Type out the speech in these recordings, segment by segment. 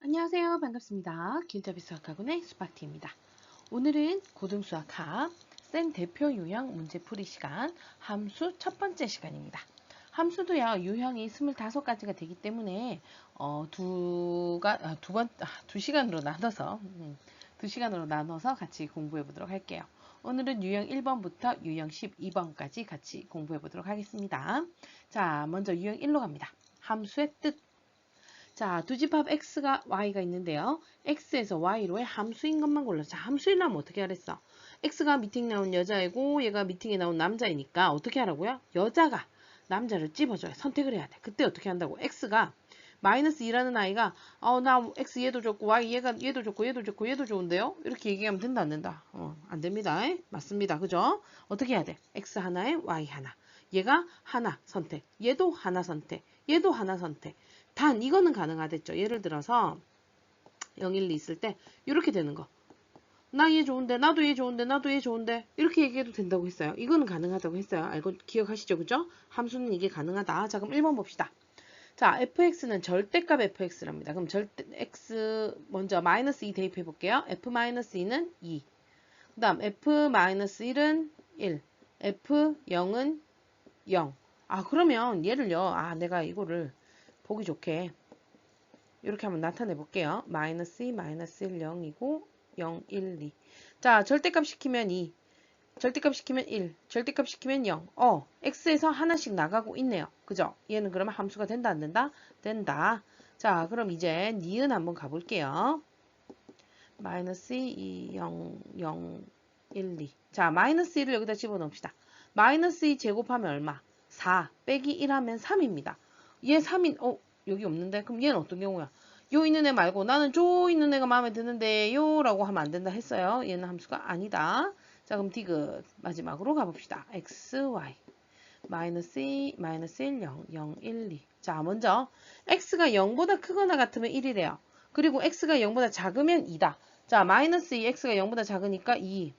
안녕하세요. 반갑습니다. 길잡이 수학학원의 수박티입니다. 오늘은 고등수학학 센 대표 유형 문제풀이 시간 함수 첫 번째 시간입니다. 함수도요, 유형이 25가지가 되기 때문에 두 시간으로 나눠서 같이 공부해 보도록 할게요. 오늘은 유형 1번부터 유형 12번까지 같이 공부해 보도록 하겠습니다. 자, 먼저 유형 1로 갑니다. 함수의 뜻. 자, 두 집합 x가 y가 있는데요. x에서 y로의 함수인 것만 골라서. 자, 함수이라면 어떻게 하랬어? x가 미팅 나온 여자이고 얘가 미팅에 나온 남자이니까 어떻게 하라고요? 여자가 남자를 찝어줘야 선택을 해야 돼. 그때 어떻게 한다고? x가 마이너스 2라는 아이가 나 x 얘도 좋고 y 얘도 좋고 얘도 좋은데요? 이렇게 얘기하면 된다 안 된다? 안 됩니다. 맞습니다. 그죠? 어떻게 해야 돼? x 하나에 y 하나. 얘가 하나 선택. 얘도 하나 선택. 얘도 하나 선택. 단 이거는 가능하댔죠. 예를 들어서 0, 1, 2 있을 때 이렇게 되는 거. 나 얘 좋은데 나도 얘 좋은데 나도 얘 좋은데 이렇게 얘기해도 된다고 했어요. 이거는 가능하다고 했어요. 알고 기억하시죠? 그죠? 함수는 이게 가능하다. 자, 그럼 1번 봅시다. 자, fx는 절대값 fx랍니다. 그럼 절대 x 먼저 마이너스 2 대입해 볼게요. f-2는 2. 그 다음 f-1은 1. f0은 0. 그러면 얘를요. 내가 이거를 보기 좋게 이렇게 한번 나타내 볼게요. 마이너스 2, 마이너스 1, 0이고 0, 1, 2. 자, 절대값 시키면 2, 절대값 시키면 1, 절대값 시키면 0. x에서 하나씩 나가고 있네요. 그죠? 얘는 그러면 함수가 된다, 안 된다? 된다. 자, 그럼 이제 니은 한번 가볼게요. 마이너스 2, 0, 0, 1, 2. 자, 마이너스 1을 여기다 집어넣읍시다. 마이너스 2 제곱하면 얼마? 4 빼기 1 하면 3입니다. 얘 3인, 여기 없는데? 그럼 얘는 어떤 경우야? 요 있는 애 말고 나는 저 있는 애가 마음에 드는데 요 라고 하면 안 된다 했어요. 얘는 함수가 아니다. 자, 그럼 디귿 마지막으로 가봅시다. x, y 마이너스 2, 마이너스 1, 0, 0, 1, 2. 자, 먼저 x가 0보다 크거나 같으면 1이래요. 그리고 x가 0보다 작으면 2다. 자, 마이너스 2, x가 0보다 작으니까 2.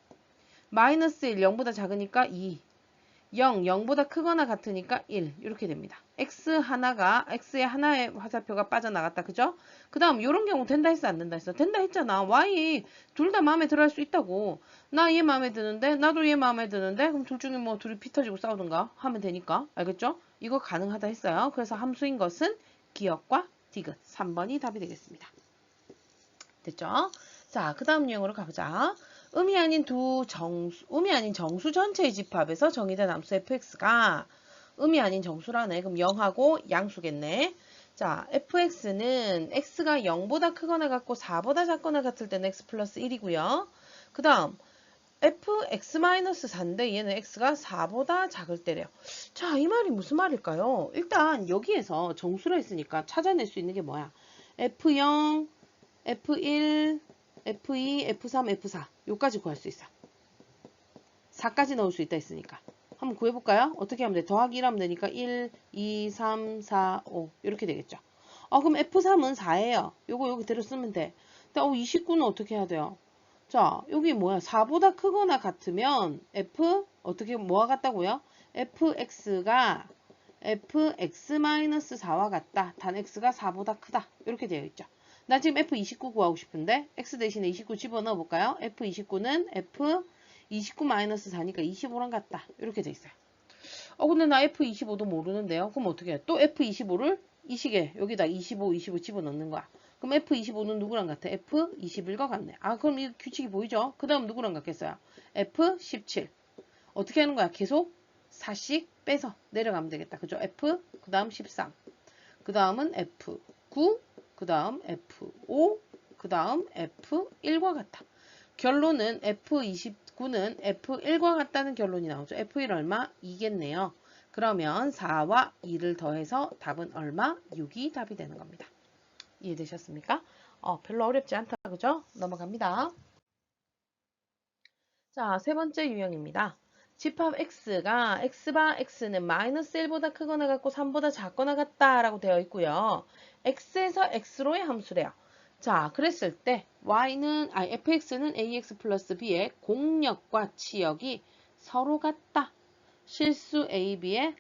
마이너스 1, 0보다 작으니까 2. 0, 0보다 크거나 같으니까 1. 이렇게 됩니다. x의 하나의 화살표가 빠져나갔다. 그죠? 그 다음 이런 경우 된다 했어 안 된다 했어? 된다 했잖아. y 둘 다 마음에 들어 할 수 있다고. 나 얘 마음에 드는데 나도 얘 마음에 드는데 그럼 둘 중에 뭐 둘이 피 터지고 싸우든가 하면 되니까. 알겠죠? 이거 가능하다 했어요. 그래서 함수인 것은 기역과 디귿. 3번이 답이 되겠습니다. 됐죠? 자, 그 다음 유형으로 가보자. 음이 아닌 정수 전체의 집합에서 정의된 함수 fx가 음이 아닌 정수라네. 그럼 0하고 양수겠네. 자, fx는 x가 0보다 크거나 같고 4보다 작거나 같을 때는 x 플러스 1이고요. 그 다음 fx-4인데 얘는 x가 4보다 작을 때래요. 자, 이 말이 무슨 말일까요? 일단 여기에서 정수로 했으니까 찾아낼 수 있는 게 뭐야? f0, f1, f2, f3, f4 요까지 구할 수 있어. 4까지 넣을 수 있다 했으니까. 한번 구해볼까요? 어떻게 하면 돼? 더하기 1 하면 되니까 1, 2, 3, 4, 5 이렇게 되겠죠. 그럼 F3은 4예요. 요거 여기대로 쓰면 돼. 근데 29는 어떻게 해야 돼요? 자, 여기 뭐야? 4보다 크거나 같으면 F 어떻게 뭐와 같다고요? fx가 fx-4와 같다. 단 x가 4보다 크다. 이렇게 되어 있죠. 나 지금 F29 구하고 싶은데 x 대신에 29 집어넣어 볼까요? F29는 F29-4니까 25랑 같다. 이렇게 돼 있어요. 근데 나 F25도 모르는데요. 그럼 어떻게 해? 또 F25를 이 식에 여기다 25, 25 집어넣는 거야. 그럼 F25는 누구랑 같아? F21과 같네. 그럼 이 규칙이 보이죠? 그 다음 누구랑 같겠어요? F17. 어떻게 하는 거야? 계속 4씩 빼서 내려가면 되겠다. 그죠? F, 그 다음 13. 그 다음은 F9, 그 다음 F5, 그 다음 F1과 같다. 결론은 F29는 F1과 같다는 결론이 나오죠. F1 얼마? 2겠네요. 그러면 4와 2를 더해서 답은 얼마? 6이 답이 되는 겁니다. 이해되셨습니까? 별로 어렵지 않다. 그죠? 넘어갑니다. 자, 세 번째 유형입니다. 집합 x가 x바 x는 마이너스 1보다 크거나 같고 3보다 작거나 같다라고 되어 있고요. x에서 x로의 함수래요. 자, 그랬을 때 fx는 ax 플러스 b의 공역과 치역이 서로 같다. 실수 a, b의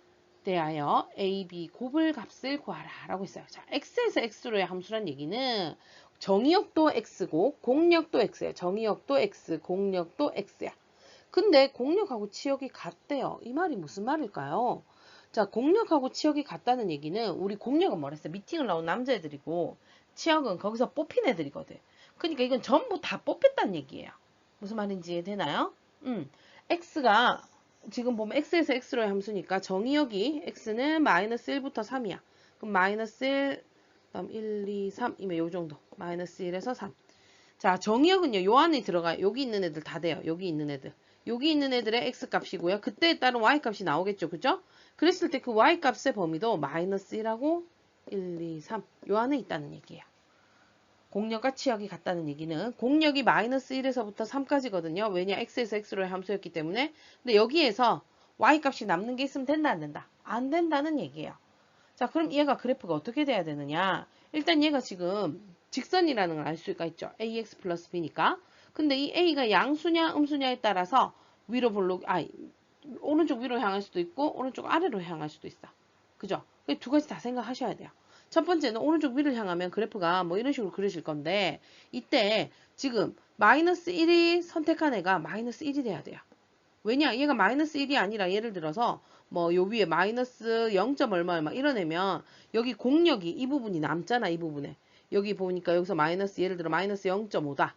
대하여 a, b 곱을 값을 구하라 라고 했어요. 자, x에서 x로의 함수란 얘기는 정의역도 x고 공역도 x예요. 정의역도 x, 공역도 x야. 근데 공역하고 치역이 같대요. 이 말이 무슨 말일까요? 자, 공역하고 치역이 같다는 얘기는 우리 공역은 뭐랬어요? 미팅을 나온 남자애들이고 치역은 거기서 뽑힌 애들이거든. 그러니까 이건 전부 다 뽑혔다는 얘기예요. 무슨 말인지 이해되나요? x가 지금 보면 x에서 x로의 함수니까 정의역이 x는 마이너스 1부터 3이야. 그럼 마이너스 1, 그다음 1, 2, 3이면 요 정도. 마이너스 1에서 3. 자, 정의역은요. 요 안에 들어가요. 여기 있는 애들 다 돼요. 여기 있는 애들. 여기 있는 애들의 x값이고요. 그때에 따른 y값이 나오겠죠. 그죠? 그랬을 때 그 y값의 범위도 마이너스 1하고 1, 2, 3. 요 안에 있다는 얘기예요. 공역과 치역이 같다는 얘기는 공역이 마이너스 1에서부터 3까지거든요. 왜냐? x에서 x로의 함수였기 때문에. 근데 여기에서 y값이 남는 게 있으면 된다 안 된다? 안 된다는 얘기예요. 자, 그럼 얘가 그래프가 어떻게 돼야 되느냐? 일단 얘가 지금 직선이라는 걸 알 수가 있죠. ax 플러스 b니까. 근데 이 a가 양수냐 음수냐에 따라서 위로 오른쪽 위로 향할 수도 있고 오른쪽 아래로 향할 수도 있어. 그죠? 두 가지 다 생각하셔야 돼요. 첫 번째는 오른쪽 위를 향하면 그래프가 뭐 이런 식으로 그려질 건데 이때 지금 마이너스 1이 선택한 애가 마이너스 1이 돼야 돼요. 왜냐? 얘가 마이너스 1이 아니라 예를 들어서 뭐 요 위에 마이너스 0. 얼마 이런 애면 여기 공역이 이 부분이 남잖아. 이 부분에. 여기 보니까 여기서 마이너스 예를 들어 마이너스 0.5다.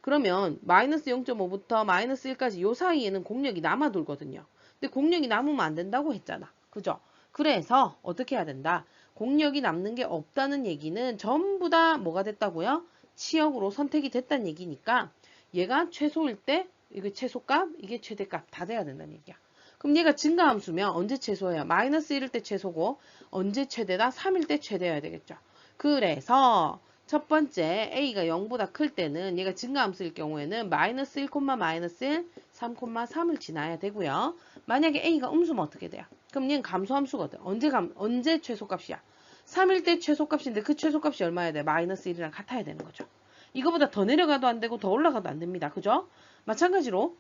그러면 마이너스 0.5부터 마이너스 1까지 요 사이에는 공역이 남아 돌거든요. 근데 공역이 남으면 안 된다고 했잖아. 그죠? 그래서 어떻게 해야 된다? 공역이 남는 게 없다는 얘기는 전부 다 뭐가 됐다고요? 치역으로 선택이 됐다는 얘기니까 얘가 최소일 때 이게 최소값, 이게 최대값 다 돼야 된다는 얘기야. 그럼 얘가 증가함수면 언제 최소예요? 마이너스 1일 때 최소고 언제 최대다? 3일 때 최대여야 되겠죠. 그래서 첫 번째 a가 0보다 클 때는 얘가 증가함수일 경우에는 마이너스 1, 마이너스 1, 3, 3을 지나야 되고요. 만약에 a가 음수면 어떻게 돼요? 그럼 얘는 감소함수거든. 언제 최소값이야? 3일 때 최소값인데 그 최소값이 얼마야 돼? 마이너스 1이랑 같아야 되는 거죠. 이거보다 더 내려가도 안 되고 더 올라가도 안 됩니다. 그죠? 마찬가지로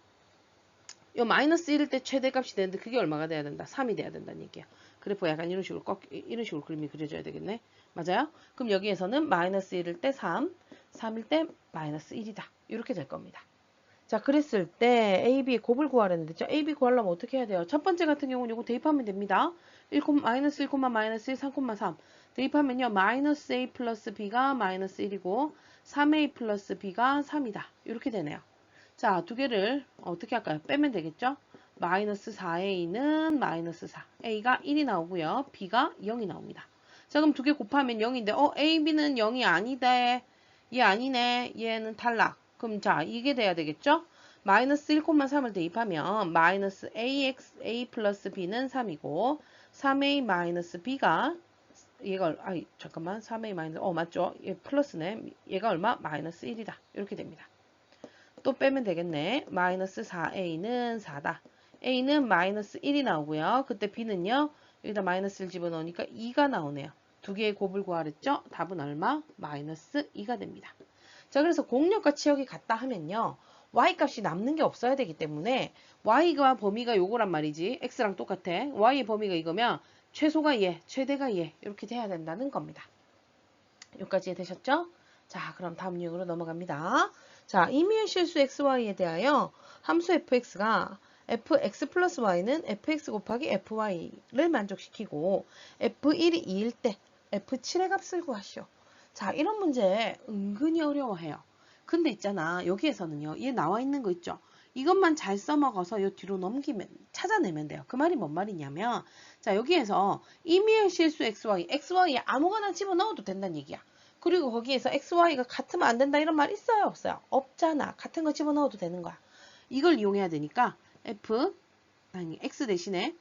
요 마이너스 1일 때 최대값이 되는데 그게 얼마가 돼야 된다? 3이 돼야 된다는 얘기야. 그래프 약간 이런 식으로 그림이 그려져야 되겠네. 맞아요? 그럼 여기에서는 마이너스 1일 때 3, 3일 때 마이너스 1이다. 이렇게 될 겁니다. 자, 그랬을 때 A, B의 곱을 구하라는데 A, B 구하려면 어떻게 해야 돼요? 첫 번째 같은 경우는 이거 대입하면 됩니다. 마이너스 1, 마이너스 1, 3, 3. 대입하면요. 마이너스 A 플러스 B가 마이너스 1이고 3A 플러스 B가 3이다. 이렇게 되네요. 자, 두 개를 어떻게 할까요? 빼면 되겠죠? 마이너스 4a는 마이너스 4. a가 1이 나오고요. b가 0이 나옵니다. 자, 그럼 두 개 곱하면 0인데 a, b는 0이 아니다. 얘 아니네. 얘는 탈락. 그럼 자, 이게 돼야 되겠죠? 마이너스 1, 3을 대입하면 마이너스 ax, a 플러스 b는 3이고 3a 마이너스 b가 얘가 잠깐만 3a 마이너스 맞죠? 얘 플러스네. 얘가 얼마? 마이너스 1이다. 이렇게 됩니다. 또 빼면 되겠네. 마이너스 4a는 4다. a는 마이너스 1이 나오고요. 그때 b는요. 여기다 마이너스 1 집어넣으니까 2가 나오네요. 두 개의 곱을 구하랬죠? 답은 얼마? 마이너스 2가 됩니다. 자, 그래서 공역과 치역이 같다 하면요. y값이 남는 게 없어야 되기 때문에 y가 범위가 요거란 말이지. x랑 똑같아. y의 범위가 이거면 최소가 얘, 최대가 얘. 이렇게 돼야 된다는 겁니다. 여기까지 되셨죠? 자, 그럼 다음 유형으로 넘어갑니다. 자, 임의의 실수 xy에 대하여 함수 fx가 fx 플러스 y는 fx 곱하기 fy를 만족시키고 f1이 2일 때 f7의 값을 구하시오. 자, 이런 문제 은근히 어려워해요. 근데 있잖아, 여기에서는요, 얘 나와 있는 거 있죠? 이것만 잘 써먹어서 요 뒤로 넘기면, 찾아내면 돼요. 그 말이 뭔 말이냐면, 자, 여기에서 임의의 실수 xy에 아무거나 집어넣어도 된다는 얘기야. 그리고 거기에서 xy가 같으면 안 된다 이런 말 있어요? 없어요? 없잖아. 같은 거 집어넣어도 되는 거야. 이걸 이용해야 되니까 x 대신에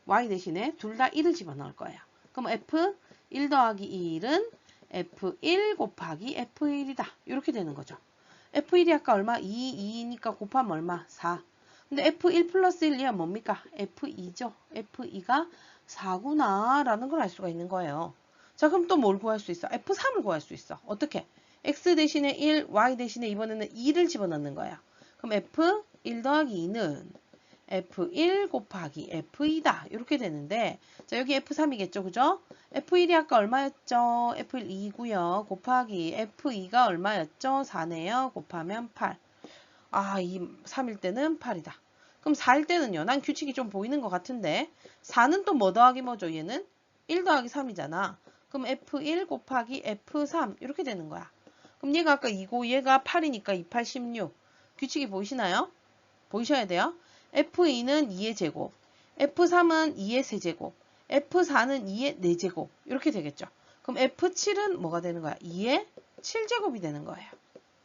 y 대신에 둘 다 1을 집어넣을 거예요. 그럼 f1 더하기 2은 f1 곱하기 f1이다. 이렇게 되는 거죠. f1이 아까 얼마? 2니까 곱하면 얼마? 4. 근데 f1 플러스 1 이하 뭡니까? f2죠. f2가 4구나 라는 걸 알 수가 있는 거예요. 자, 그럼 또 뭘 구할 수 있어? f3을 구할 수 있어. 어떻게? x 대신에 1, y 대신에 이번에는 2를 집어넣는 거야. 그럼 f1 더하기 2는 F1 곱하기 F2다. 이렇게 되는데, 자, 여기 F3이겠죠. 그죠? F1이 아까 얼마였죠? F1 2고요. 곱하기 F2가 얼마였죠? 4네요. 곱하면 8. 아, 이 3일 때는 8이다. 그럼 4일 때는요. 난 규칙이 좀 보이는 것 같은데, 4는 또 뭐 더하기 뭐죠? 얘는 1 더하기 3이잖아. 그럼 F1 곱하기 F3 이렇게 되는 거야. 그럼 얘가 아까 2고 얘가 8이니까 2, 8, 16. 규칙이 보이시나요? 보이셔야 돼요. F2는 2의 제곱, F3은 2의 세제곱, F4는 2의 4제곱 이렇게 되겠죠. 그럼 F7은 뭐가 되는 거야? 2의 7제곱이 되는 거예요.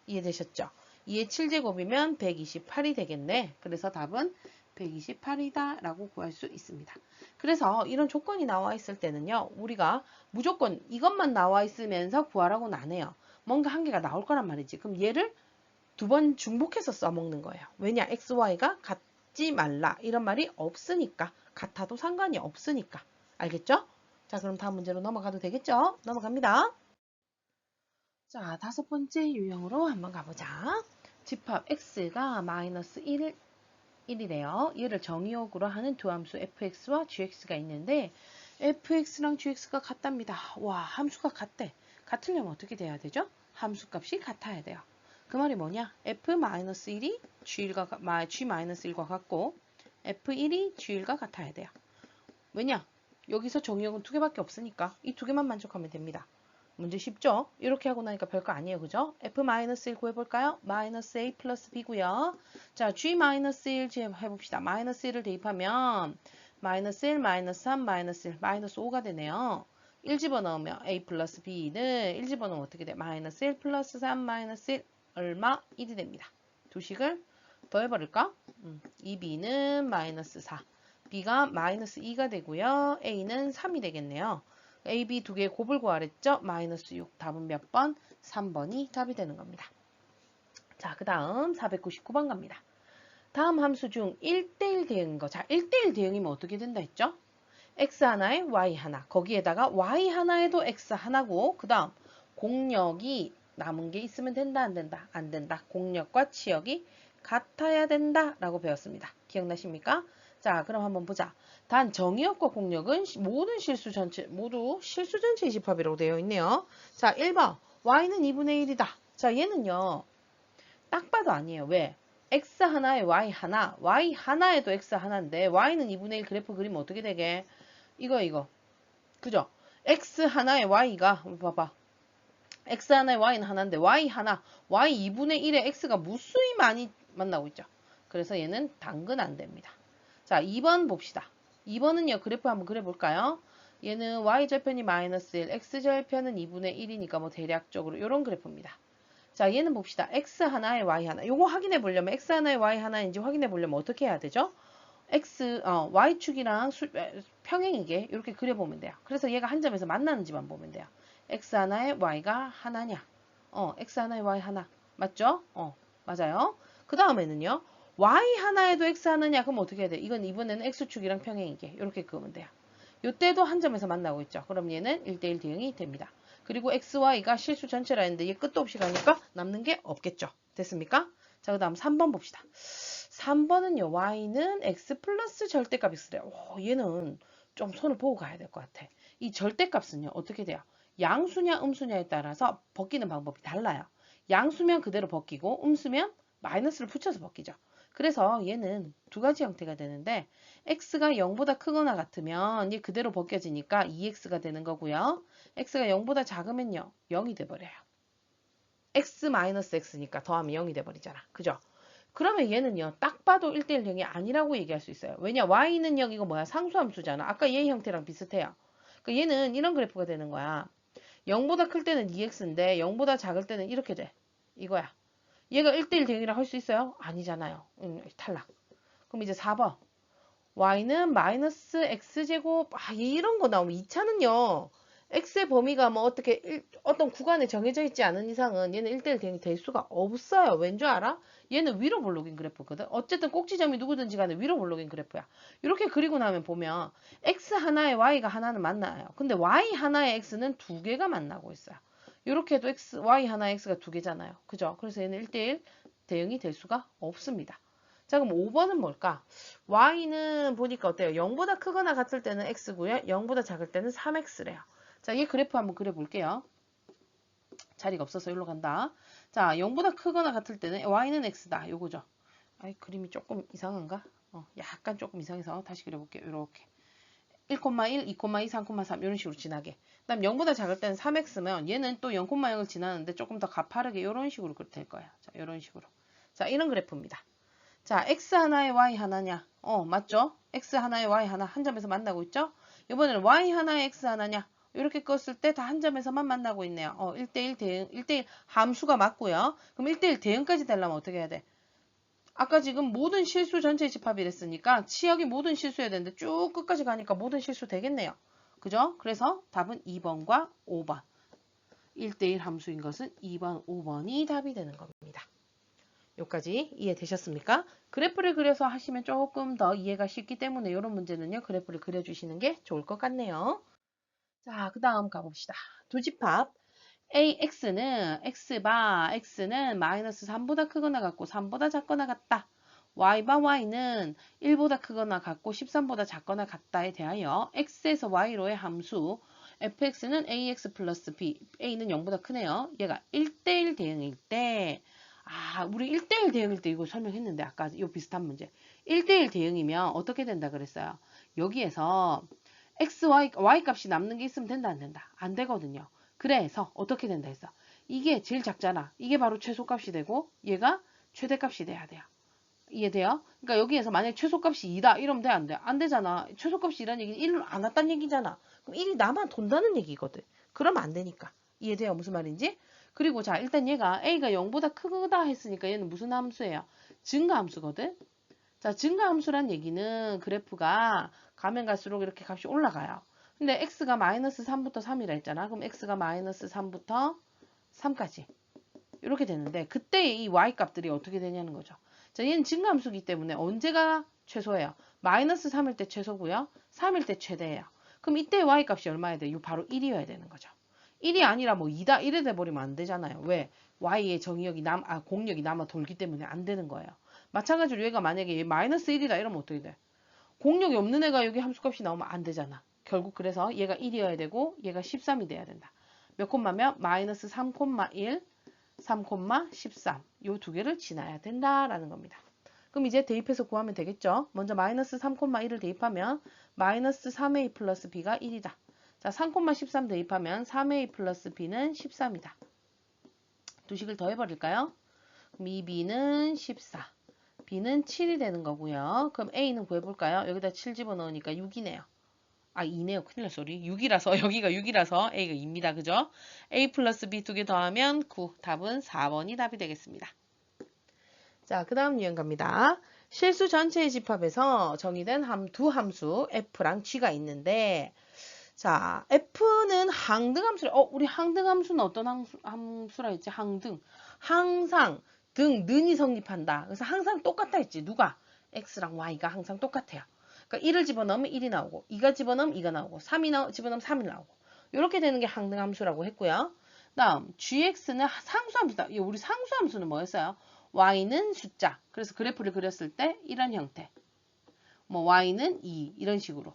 이해되셨죠? 2의 7제곱이면 128이 되겠네. 그래서 답은 128이다 라고 구할 수 있습니다. 그래서 이런 조건이 나와 있을 때는요. 우리가 무조건 이것만 나와 있으면서 구하라고는 안 해요. 뭔가 한 개가 나올 거란 말이지. 그럼 얘를 2번 중복해서 써먹는 거예요. 왜냐? x, y가 같지 말라. 이런 말이 없으니까. 같아도 상관이 없으니까. 알겠죠? 자, 그럼 다음 문제로 넘어가도 되겠죠? 넘어갑니다. 자, 5번째 유형으로 한번 가보자. 집합 x가 마이너스 1이래요. 얘를 정의역으로 하는 두 함수 fx와 gx가 있는데 fx랑 gx가 같답니다. 와, 함수가 같대. 같으려면 어떻게 돼야 되죠? 함수값이 같아야 돼요. 그 말이 뭐냐? f-1이 g-1과 같고 f1이 g1과 같아야 돼요. 왜냐? 여기서 정의역은 2개밖에 없으니까 이 2개만 만족하면 됩니다. 문제 쉽죠? 이렇게 하고 나니까 별거 아니에요. 그죠? f-1 구해볼까요? 마이너스 a 플러스 b고요. 자, g-1 해봅시다. 마이너스 1을 대입하면 마이너스 1, 마이너스 3, 마이너스 1, 마이너스 5가 되네요. 1 집어넣으면 a 플러스 b는 1 집어넣으면 어떻게 돼? 마이너스 1 플러스 3 마이너스 1 얼마? 1이 됩니다. 두 식을 더해버릴까? 2b는 마이너스 4, b가 마이너스 2가 되고요. a는 3이 되겠네요. a, b 두 개의 곱을 구하랬죠? 마이너스 6. 답은 몇 번? 3번이 답이 되는 겁니다. 자, 그 다음 499번 갑니다. 다음 함수 중 1대1 대응인 거. 자, 1대1 대응이면 어떻게 된다 했죠? x 하나에 y 하나. 거기에다가 y 하나에도 x 하나고 그 다음 공역이 남은 게 있으면 된다 안 된다? 안 된다. 공역과 치역이 같아야 된다 라고 배웠습니다. 기억나십니까? 자, 그럼 한번 보자. 단 정의역과 공역은 모두 실수 전체의 집합이라고 되어 있네요. 자, 1번 y는 2분의 1이다. 자, 얘는요. 딱 봐도 아니에요. 왜? x 하나에 y 하나, y 하나에도 x 하나인데 y는 2분의 1 그래프 그리면 어떻게 되게? 이거. 그죠? x 하나에 y가 봐봐. x 하나에 y는 하나인데 y 하나, y 2분의 1에 x가 무수히 많이 만나고 있죠. 그래서 얘는 당근 안 됩니다. 자, 2번 봅시다. 2번은요. 그래프 한번 그려볼까요? 얘는 y절편이 마이너스 1, x절편은 2분의 1이니까 뭐 대략적으로 이런 그래프입니다. 자, 얘는 봅시다. x 하나에 y 하나. 요거 확인해 보려면 x 하나에 y 하나인지 확인해 보려면 어떻게 해야 되죠? y축이랑 평행이게 이렇게 그려보면 돼요. 그래서 얘가 한 점에서 만나는지만 보면 돼요. x 하나에 y가 하나냐? x 하나에 y 하나. 맞죠? 맞아요. 그 다음에는요. y 하나에도 x 하나냐? 그럼 어떻게 해야 돼? 이건 이번에는 x축이랑 평행이게 이렇게 그으면 돼요. 요때도 한 점에서 만나고 있죠. 그럼 얘는 1대1 대응이 됩니다. 그리고 x, y가 실수 전체라 했는데 얘 끝도 없이 가니까 남는 게 없겠죠. 됐습니까? 자, 그 다음 3번 봅시다. 3번은요. y는 x 플러스 절대값이 있으래요. 얘는 좀 손을 보고 가야 될 것 같아. 이 절대값은요. 어떻게 돼요? 양수냐 음수냐에 따라서 벗기는 방법이 달라요. 양수면 그대로 벗기고 음수면 마이너스를 붙여서 벗기죠. 그래서 얘는 두 가지 형태가 되는데 x가 0보다 크거나 같으면 얘 그대로 벗겨지니까 2x가 되는 거고요. x가 0보다 작으면요. 0이 돼버려요. x-x니까 더하면 0이 돼버리잖아. 그죠? 그러면 얘는요. 딱 봐도 1대1 대응이 아니라고 얘기할 수 있어요. 왜냐? y는 0 이거 뭐야? 상수함수잖아. 아까 얘 형태랑 비슷해요. 그러니까 얘는 이런 그래프가 되는 거야. 0보다 클 때는 2x인데 0보다 작을 때는 이렇게 돼. 이거야. 얘가 1대1 대응이라 할 수 있어요? 아니잖아요. 탈락. 그럼 이제 4번. y는 마이너스 x제곱. 이런 거 나오면 2차는요. x의 범위가 뭐 어떤 구간에 정해져 있지 않은 이상은 얘는 1대1 대응이 될 수가 없어요. 왠 줄 알아? 얘는 위로 볼록인 그래프거든. 어쨌든 꼭지점이 누구든지 간에 위로 볼록인 그래프야. 이렇게 그리고 나면 보면 x 하나에 y가 하나는 만나요. 근데 y 하나에 x는 두 개가 만나고 있어요. 이렇게 해도 y 하나에 x가 두 개잖아요. 그죠? 그래서 얘는 1대1 대응이 될 수가 없습니다. 자, 그럼 5번은 뭘까? y는 보니까 어때요? 0보다 크거나 같을 때는 x고요. 0보다 작을 때는 3x래요. 자, 이 그래프 한번 그려볼게요. 자리가 없어서 여기로 간다. 자, 0보다 크거나 같을 때는 y는 x다. 요거죠. 아이, 그림이 조금 이상한가? 약간 조금 이상해서 다시 그려볼게요. 이렇게. 1,1, 2,2, 3,3 이런 식으로 지나게. 그 다음 0보다 작을 때는 3x면 얘는 또 0,0을 지나는데 조금 더 가파르게 이런 식으로 될 거예요. 자, 이런 식으로. 자, 이런 그래프입니다. 자, x 하나에 y 하나냐? 맞죠? x 하나에 y 하나 한 점에서 만나고 있죠? 이번에는 y 하나에 x 하나냐? 이렇게 껐을 때 다 한 점에서만 만나고 있네요. 1대1 대응, 1대1 함수가 맞고요. 그럼 1대1 대응까지 되려면 어떻게 해야 돼? 아까 지금 모든 실수 전체 집합이랬으니까 치역이 모든 실수해야 되는데 쭉 끝까지 가니까 모든 실수 되겠네요. 그죠? 그래서 답은 2번과 5번. 1대1 함수인 것은 2번, 5번이 답이 되는 겁니다. 여기까지 이해되셨습니까? 그래프를 그려서 하시면 조금 더 이해가 쉽기 때문에 이런 문제는요. 그래프를 그려주시는 게 좋을 것 같네요. 자, 그 다음 가봅시다. 두 집합. AX는 X는 마이너스 3보다 크거나 같고 3보다 작거나 같다. Y바 Y는 1보다 크거나 같고 13보다 작거나 같다에 대하여 X에서 Y로의 함수 fx는 ax 플러스 b, a는 0보다 크네요. 얘가 1대1 대응일 때 우리 1대1 대응일 때 이거 설명했는데 아까 이 비슷한 문제. 1대1 대응이면 어떻게 된다 그랬어요? 여기에서 x, y 값이 남는 게 있으면 된다 안 된다? 안 되거든요. 그래서 어떻게 된다 했어? 이게 제일 작잖아. 이게 바로 최소값이 되고 얘가 최대값이 돼야 돼요. 이해돼요? 그러니까 여기에서 만약에 최소값이 2다 이러면 돼 안 돼? 안 되잖아. 최소값이 2라는 얘기는 1을 안 왔다는 얘기잖아. 그럼 1이 나만 돈다는 얘기거든. 그러면 안 되니까. 이해돼요? 무슨 말인지? 그리고 자 일단 얘가 a가 0보다 크다 했으니까 얘는 무슨 함수예요? 증가함수거든. 자 증가함수란 얘기는 그래프가 가면 갈수록 이렇게 값이 올라가요. 근데 x가 마이너스 3부터 3이라 했잖아. 그럼 x가 마이너스 3부터 3까지 이렇게 되는데 그때 이 y 값들이 어떻게 되냐는 거죠. 자, 얘는 증가함수기 때문에 언제가 최소예요? 마이너스 3일 때 최소고요. 3일 때 최대예요. 그럼 이때 y 값이 얼마야 돼? 요 바로 1이어야 되는 거죠. 1이 아니라 뭐 2다 1이 돼버리면 안 되잖아요. 왜? y의 정의역이 공역이 남아 돌기 때문에 안 되는 거예요. 마찬가지로 얘가 만약에 마이너스 1이다 이러면 어떻게 돼? 공역이 없는 애가 여기 함수값이 나오면 안 되잖아. 결국 그래서 얘가 1이어야 되고 얘가 13이 돼야 된다. 몇 콤마면 마이너스 3,1 3,13 요 두 개를 지나야 된다라는 겁니다. 그럼 이제 대입해서 구하면 되겠죠. 먼저 마이너스 3,1을 대입하면 마이너스 3a 플러스 b가 1이다. 자, 3,13 대입하면 3a 플러스 b는 13이다. 두 식을 더해버릴까요? 그럼 이 b는 14, b는 7이 되는 거고요. 그럼 a는 구해볼까요? 여기다 7 집어넣으니까 6이네요. 2네요. 큰일 날 소리. 6이라서 여기가 6이라서 A가 2입니다. 그죠? A 플러스 B 두 개 더하면 9. 답은 4번이 답이 되겠습니다. 자, 그 다음 유형 갑니다. 실수 전체의 집합에서 정의된 두 함수 F랑 G가 있는데 자, F는 항등함수래. 우리 항등함수는 어떤 함수라 했지? 항등. 항상 능이 성립한다. 그래서 항상 똑같다 했지. 누가? X랑 Y가 항상 똑같아요. 그러니까 1을 집어넣으면 1이 나오고 2가 집어넣으면 2가 나오고 3이 집어넣으면 3이 나오고 이렇게 되는 게 항등함수라고 했고요. 다음 gx는 상수함수다. 우리 상수함수는 뭐였어요? y는 숫자. 그래서 그래프를 그렸을 때 이런 형태. 뭐 y는 2 이런 식으로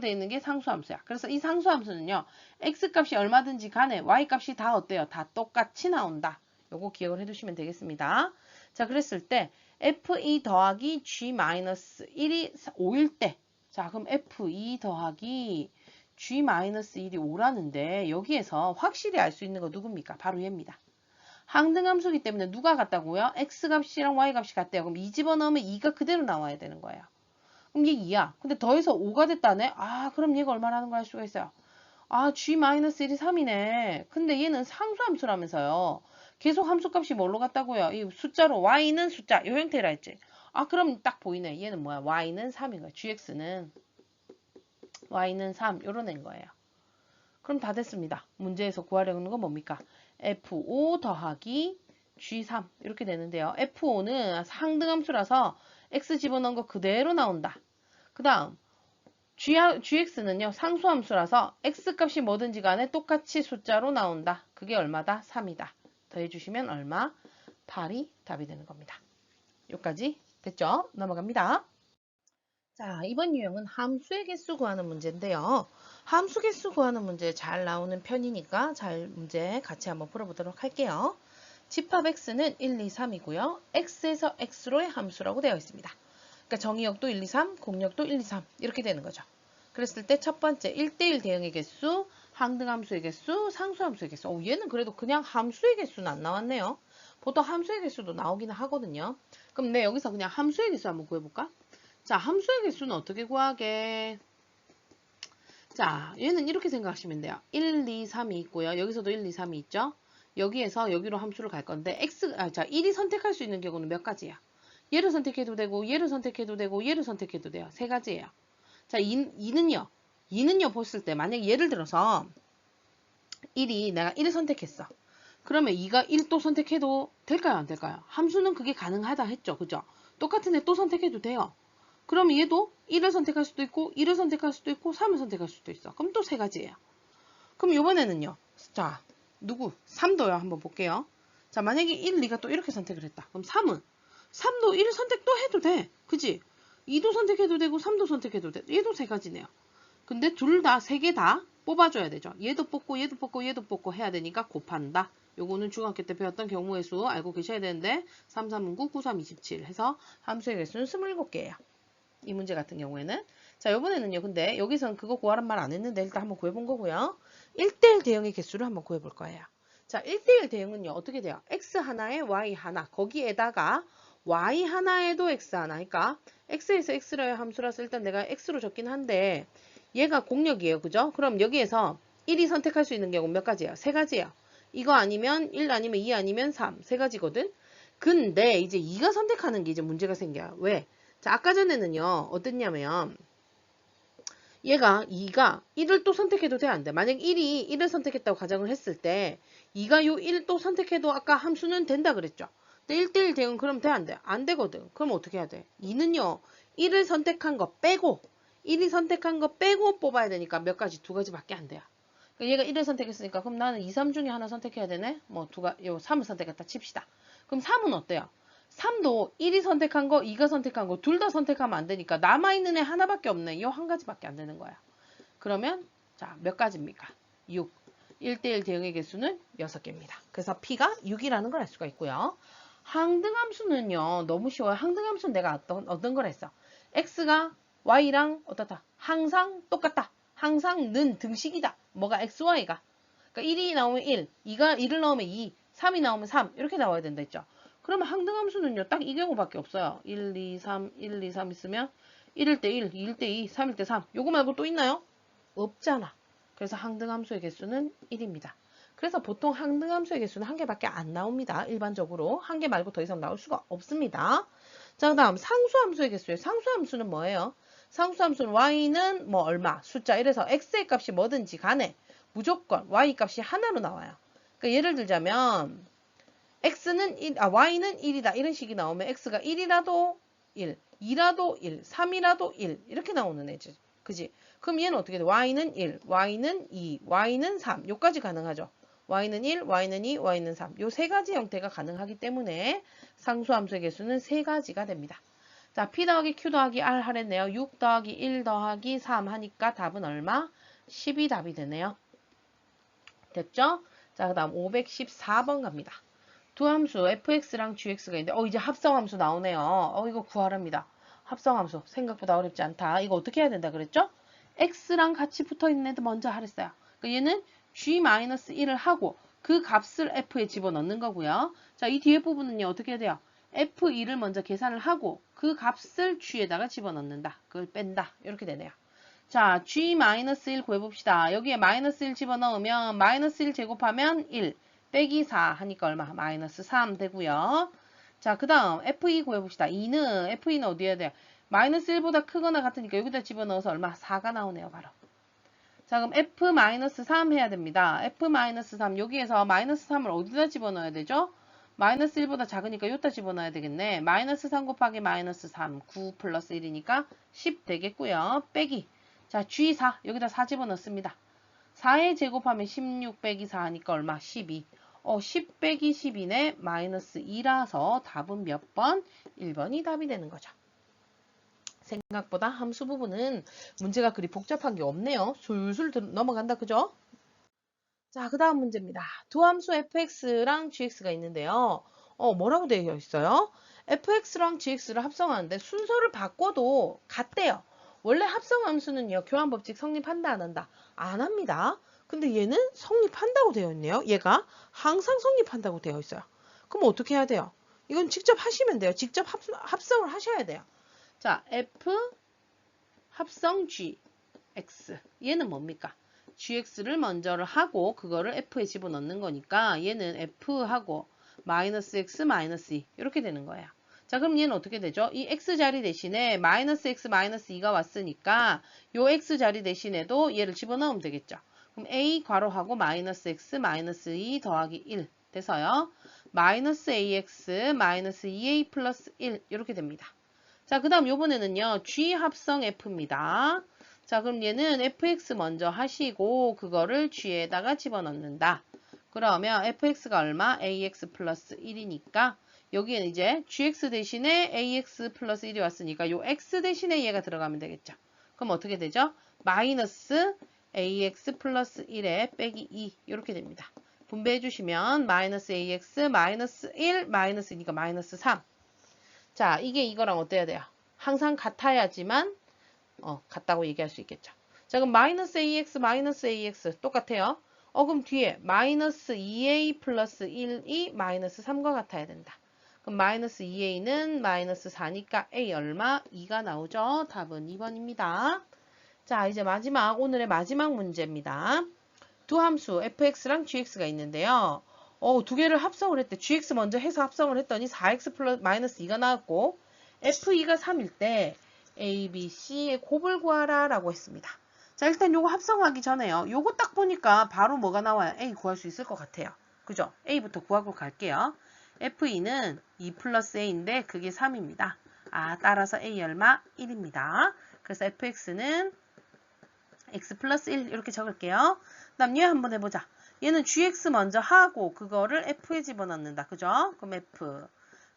되어 있는 게 상수함수야. 그래서 이 상수함수는요. x값이 얼마든지 간에 y값이 다 어때요? 다 똑같이 나온다. 요거 기억을 해두시면 되겠습니다. 자, 그랬을 때 f2 더하기 g-1이 5일 때 자, 그럼 f2 더하기 g-1이 5라는데 여기에서 확실히 알 수 있는 거 누굽니까? 바로 얘입니다. 항등함수기 때문에 누가 같다고요? x값이랑 y값이 같대요. 그럼 2 집어넣으면 2가 그대로 나와야 되는 거예요. 그럼 얘 2야. 근데 더해서 5가 됐다네? 그럼 얘가 얼마라는 걸 알 수가 있어요. g-1이 3이네. 근데 얘는 상수함수라면서요. 계속 함수값이 뭘로 같다고요? 이 숫자로 y는 숫자 이 형태라 했지. 그럼 딱 보이네. 얘는 뭐야? y는 3인 거야. gx는 y는 3 요런 애인 거예요. 그럼 다 됐습니다. 문제에서 구하려는 건 뭡니까? f5 더하기 g3 이렇게 되는데요. f5는 상등함수라서 x 집어넣은 거 그대로 나온다. 그 다음 gx는요. 상수함수라서 x값이 뭐든지 간에 똑같이 숫자로 나온다. 그게 얼마다? 3이다. 더해주시면 얼마? 8이 답이 되는 겁니다. 여기까지 됐죠? 넘어갑니다. 자, 이번 유형은 함수의 개수 구하는 문제인데요. 함수 개수 구하는 문제 잘 나오는 편이니까 잘 문제 같이 한번 풀어보도록 할게요. 집합 x는 1, 2, 3이고요. x에서 x로의 함수라고 되어 있습니다. 그러니까 정의역도 1, 2, 3, 공역도 1, 2, 3 이렇게 되는 거죠. 그랬을 때 첫 번째 1대1 대응의 개수, 항등함수의 개수, 상수함수의 개수. 얘는 그래도 그냥 함수의 개수는 안 나왔네요. 보통 함수의 개수도 나오긴 하거든요. 그럼 내 여기서 그냥 함수의 개수 한번 구해볼까? 자, 함수의 개수는 어떻게 구하게? 자, 얘는 이렇게 생각하시면 돼요. 1, 2, 3이 있고요. 여기서도 1, 2, 3이 있죠. 여기에서 여기로 함수를 갈 건데 자, 1이 선택할 수 있는 경우는 몇 가지야? 얘를 선택해도 되고 얘를 선택해도 되고 얘를 선택해도 돼요. 세 가지예요. 자, 2는요 봤을 때 만약에 예를 들어서 1이 내가 1을 선택했어. 그러면 2가 1 또 선택해도 될까요? 안 될까요? 함수는 그게 가능하다 했죠. 그죠? 똑같은 애 또 선택해도 돼요. 그럼 얘도 1을 선택할 수도 있고 2를 선택할 수도 있고 3을 선택할 수도 있어. 그럼 또 세 가지예요. 그럼 이번에는요. 자, 3도요. 한번 볼게요. 자, 만약에 1, 2가 또 이렇게 선택을 했다. 그럼 3도 1을 선택 또 해도 돼. 그지? 2도 선택해도 되고 3도 선택해도 돼. 얘도 세 가지네요. 근데 둘 다, 세 개 다 뽑아줘야 되죠. 얘도 뽑고 얘도 뽑고 얘도 뽑고 해야 되니까 곱한다. 요거는 중학교 때 배웠던 경우의 수 알고 계셔야 되는데 3, 3, 9, 9, 3, 27 해서 함수의 개수는 27개예요. 이 문제 같은 경우에는. 자, 요번에는요. 근데 여기서는 그거 구하란 말 안 했는데 일단 한번 구해본 거고요. 1대1 대응의 개수를 한번 구해볼 거예요. 자, 1대1 대응은요. 어떻게 돼요? x 하나에 y 하나. 거기에다가 y 하나에도 x 하나. 그러니까 x에서 x로의 함수라서 일단 내가 x로 적긴 한데 얘가 공역이에요. 그죠? 그럼 여기에서 1이 선택할 수 있는 경우 몇 가지예요? 세 가지예요. 이거 아니면 1 아니면 2 아니면 3. 세 가지거든. 근데 이제 2가 선택하는 게 이제 문제가 생겨요. 왜? 자, 아까 전에는요. 어땠냐면 얘가 2가 1을 또 선택해도 돼, 안 돼? 만약 1이 1을 선택했다고 가정을 했을 때 2가 요 1을 또 선택해도 아까 함수는 된다 그랬죠. 근데 1대1 대응 그럼 돼, 안 돼? 안 되거든. 그럼 어떻게 해야 돼? 2는요. 1을 선택한 거 빼고 1이 선택한 거 빼고 뽑아야 되니까 몇 가지? 두 가지밖에 안 돼요. 그러니까 얘가 1을 선택했으니까 그럼 나는 2, 3 중에 하나 선택해야 되네? 요 3을 선택했다 칩시다. 그럼 3은 어때요? 3도 1이 선택한 거, 2가 선택한 거 둘 다 선택하면 안 되니까 남아있는 애 하나밖에 없네. 이 한 가지밖에 안 되는 거야. 그러면 자, 몇 가지입니까? 6. 1대1 대응의 개수는 6개입니다. 그래서 P가 6이라는 걸 알 수가 있고요. 항등함수는요. 너무 쉬워요. 항등함수는 내가 어떤 걸 했어? X가 Y랑 어떻다? 항상 똑같다. 항상 는 등식이다. 뭐가 X, Y가. 그러니까 1이 나오면 1, 2가 1을 넣으면 2, 3이 나오면 3 이렇게 나와야 된다 했죠. 그러면 항등함수는요. 딱 이 경우밖에 없어요. 1, 2, 3, 1, 2, 3 있으면 1일 때 1, 2일 때 2, 3일 때 3. 요거 말고 또 있나요? 없잖아. 그래서 항등함수의 개수는 1입니다. 그래서 보통 항등함수의 개수는 한 개밖에 안 나옵니다. 일반적으로. 한 개 말고 더 이상 나올 수가 없습니다. 자, 그 다음 상수함수의 개수예요. 상수함수는 뭐예요? 상수함수는 y는 뭐 얼마, 숫자 이래서 x의 값이 뭐든지 간에 무조건 y 값이 하나로 나와요. 그러니까 예를 들자면 y는 1이다. 이런 식이 나오면 x가 1이라도 1, 2라도 1, 3이라도 1 이렇게 나오는 애지. 그지? 그럼 얘는 어떻게 돼? y는 1, y는 2, y는 3 요까지 가능하죠. y는 1, y는 2, y는 3 요 세 가지 형태가 가능하기 때문에 상수함수의 개수는 세 가지가 됩니다. 자, p 더하기 q 더하기 r 하랬네요. 6 더하기 1 더하기 3 하니까 답은 얼마? 10이 답이 되네요. 됐죠? 자, 그 다음 514번 갑니다. 두 함수 fx랑 gx가 있는데 이제 합성함수 나오네요. 이거 구하랍니다. 합성함수 생각보다 어렵지 않다. 이거 어떻게 해야 된다 그랬죠? x랑 같이 붙어있는 애들 먼저 하랬어요. 그러니까 얘는 g-1을 하고 그 값을 f에 집어넣는 거고요. 자, 이 뒤에 부분은요. 어떻게 해야 돼요? f2를 먼저 계산을 하고 그 값을 g에다가 집어넣는다. 그걸 뺀다. 이렇게 되네요. 자, g-1 구해봅시다. 여기에 마이너스 1 집어넣으면 마이너스 1 제곱하면 1 빼기 4 하니까 얼마? 마이너스 3 되고요. 자, 그 다음 f2 구해봅시다. f2는 어디 해야 돼요? 마이너스 1보다 크거나 같으니까 여기다 집어넣어서 얼마? 4가 나오네요. 바로. 자, 그럼 f-3 해야 됩니다. f-3 여기에서 마이너스 3을 어디다 집어넣어야 되죠? 마이너스 1보다 작으니까 여기다 집어넣어야 되겠네. 마이너스 3 곱하기 마이너스 3 9 플러스 1이니까 10 되겠고요. 빼기 자, G4 여기다 4 집어넣습니다. 4에 제곱하면 16 빼기 4 하니까 얼마? 12. 10 빼기 12네 마이너스 2라서 답은 몇 번? 1번이 답이 되는 거죠. 생각보다 함수 부분은 문제가 그리 복잡한 게 없네요. 술술 넘어간다. 그죠? 자, 그 다음 문제입니다. 두 함수 fx랑 gx가 있는데요. 뭐라고 되어 있어요? fx랑 gx를 합성하는데 순서를 바꿔도 같대요. 원래 합성 함수는요. 교환 법칙 성립한다 안 한다? 안 합니다. 근데 얘는 성립한다고 되어 있네요. 얘가 항상 성립한다고 되어 있어요. 그럼 어떻게 해야 돼요? 이건 직접 하시면 돼요. 직접 합성을 하셔야 돼요. 자, f 합성 g x 얘는 뭡니까? gx를 먼저를 하고 그거를 f에 집어넣는 거니까 얘는 f하고 마이너스 x 마이너스 2 이렇게 되는 거예요. 자, 그럼 얘는 어떻게 되죠? 이 x 자리 대신에 마이너스 x 마이너스 2가 왔으니까 요 x 자리 대신에도 얘를 집어넣으면 되겠죠. 그럼 a 괄호하고 마이너스 x 마이너스 2 더하기 1 돼서요. 마이너스 ax 마이너스 2a 플러스 1 이렇게 됩니다. 자, 그 다음 요번에는요. g 합성 f입니다. 자, 그럼 얘는 fx 먼저 하시고 그거를 g에다가 집어넣는다. 그러면 fx가 얼마? ax 플러스 1이니까 여기에는 이제 gx 대신에 ax 플러스 1이 왔으니까 요 x 대신에 얘가 들어가면 되겠죠. 그럼 어떻게 되죠? 마이너스 ax 플러스 1에 빼기 2 이렇게 됩니다. 분배해 주시면 마이너스 ax 마이너스 1 마이너스니까 마이너스 3. 자, 이게 이거랑 어때야 돼요? 항상 같아야지만 같다고 얘기할 수 있겠죠. 자, 그럼 마이너스 ax 똑같아요. 그럼 뒤에 마이너스 2a 플러스 1이 마이너스 3과 같아야 된다. 그럼 마이너스 2a는 마이너스 4니까 a 얼마? 2가 나오죠. 답은 2번입니다. 자, 이제 오늘의 마지막 문제입니다. 두 함수 fx랑 gx가 있는데요. 두 개를 합성을 했대. gx 먼저 해서 합성을 했더니 4x 플러스 마이너스 2가 나왔고 f2가 3일 때 a, b, c의 곱을 구하라 라고 했습니다. 자, 일단 요거 합성하기 전에요. 요거 딱 보니까 바로 뭐가 나와요? a 구할 수 있을 것 같아요. 그죠? a부터 구하고 갈게요. f2는 2 플러스 a인데 그게 3입니다. 따라서 a 얼마? 1입니다. 그래서 fx는 x 플러스 1 이렇게 적을게요. 그 다음 얘 한번 해보자. 얘는 gx 먼저 하고 그거를 f에 집어넣는다. 그죠? 그럼 f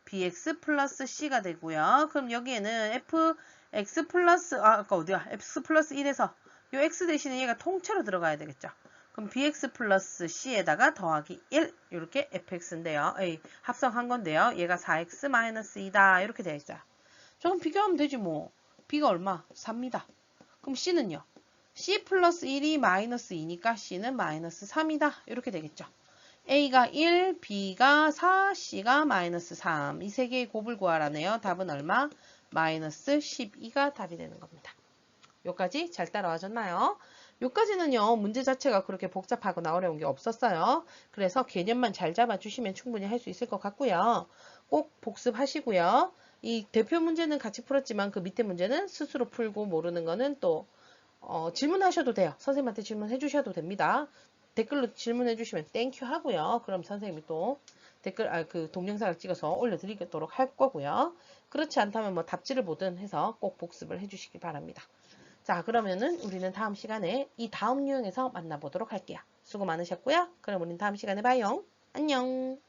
bx 플러스 c가 되고요. 그럼 여기에는 f x 플러스 아까 어디야? x 플러스 1에서 요 x 대신에 얘가 통째로 들어가야 되겠죠. 그럼 bx 플러스 c에다가 더하기 1 이렇게 fx인데요. 합성한 건데요. 얘가 4x 마이너스 2다 이렇게 되어 있어요. 조금 비교하면 되지 뭐. b가 얼마? 4입니다. 그럼 c는요? c 플러스 1이 마이너스 2니까 c는 마이너스 3이다. 이렇게 되겠죠. a가 1, b가 4, c가 마이너스 3. 이 세 개의 곱을 구하라네요. 답은 얼마? 마이너스 12가 답이 되는 겁니다. 여기까지 잘 따라와줬나요? 여기까지는요. 문제 자체가 그렇게 복잡하거나 어려운 게 없었어요. 그래서 개념만 잘 잡아주시면 충분히 할 수 있을 것 같고요. 꼭 복습하시고요. 이 대표 문제는 같이 풀었지만 그 밑에 문제는 스스로 풀고 모르는 거는 또 질문하셔도 돼요. 선생님한테 질문해 주셔도 됩니다. 댓글로 질문해 주시면 땡큐 하고요. 그럼 선생님이 또 댓글, 그 동영상을 찍어서 올려드리도록 할 거고요. 그렇지 않다면 뭐 답지를 보든 해서 꼭 복습을 해 주시기 바랍니다. 자, 그러면은 우리는 다음 시간에 이 다음 유형에서 만나보도록 할게요. 수고 많으셨고요. 그럼 우리는 다음 시간에 봐요. 안녕.